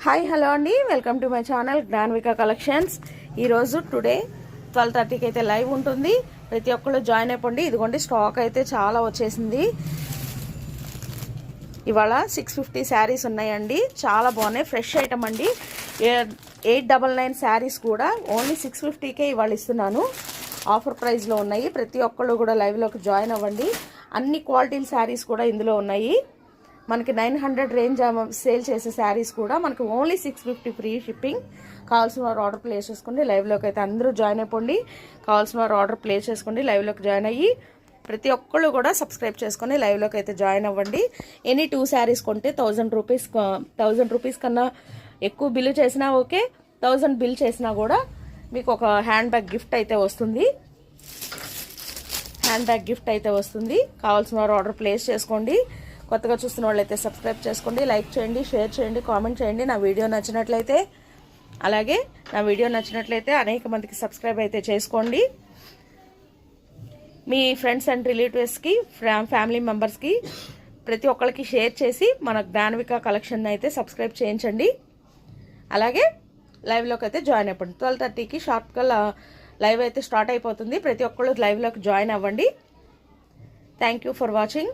Hi hello అండి, welcome to my channel Gnanvika collections. ఈరోజు today 12:30కి అయితే లైవ్ ఉంటుంది. ప్రతి ఒక్కళ్ళు జాయిన్ అయిపోండి. ఇదిగోండి స్టాక్ అయితే చాలా వచ్చేసింది. ఇవాళ 650 శారీస్ ఉన్నాయండి. చాలా బాగున్నాయి, ఫ్రెష్ ఐటమ్ అండి. 899 శారీస్ కూడా ఓన్లీ 650కే ఇవాళ ఇస్తున్నాను. ఆఫర్ ప్రైస్లో ఉన్నాయి. ప్రతి ఒక్కళ్ళు కూడా లైవ్లోకి జాయిన్ అవ్వండి. అన్ని క్వాలిటీల శారీస్ కూడా ఇందులో ఉన్నాయి. మనకి 900 రేంజ్ సేల్ చేసే శారీస్ కూడా మనకి ఓన్లీ 650 ఫ్రీ షిప్పింగ్. కావాల్సిన వారు ఆర్డర్ ప్లేస్ చేసుకోండి. లైవ్లోకి అయితే అందరూ జాయిన్ అయిపోండి. కావాల్సిన వారు ఆర్డర్ ప్లేస్ చేసుకోండి. లైవ్లోకి జాయిన్ అయ్యి ప్రతి ఒక్కళ్ళు కూడా సబ్స్క్రైబ్ చేసుకొని లైవ్లోకి అయితే జాయిన్ అవ్వండి. ఎనీ 2 శారీస్ కొంటే 1000 రూపీస్ కన్నా ఎక్కువ బిల్లు చేసినా ఓకే, 1000 బిల్ చేసినా కూడా మీకు ఒక హ్యాండ్ బ్యాగ్ గిఫ్ట్ అయితే వస్తుంది. కావాల్సిన వారు ఆర్డర్ ప్లేస్ చేసుకోండి. కొత్తగా చూస్తున్న వాళ్ళైతే సబ్స్క్రైబ్ చేసుకోండి, లైక్ చేయండి, షేర్ చేయండి, కామెంట్ చేయండి. నా వీడియో నచ్చినట్లయితే అనేక మందికి సబ్స్క్రైబ్ అయితే చేసుకోండి. మీ ఫ్రెండ్స్ అండ్ రిలేటివ్స్కి, ఫ్యామిలీ మెంబర్స్కి ప్రతి ఒక్కరికి షేర్ చేసి మన జ్ఞాన్విక కలెక్షన్ అయితే సబ్స్క్రైబ్ చేయించండి. అలాగే లైవ్లోకి అయితే జాయిన్ అయిపోండి. 12:30కి షార్ప్గా లైవ్ అయితే స్టార్ట్ అయిపోతుంది. ప్రతి ఒక్కళ్ళు లైవ్లోకి జాయిన్ అవ్వండి. Thank you for watching.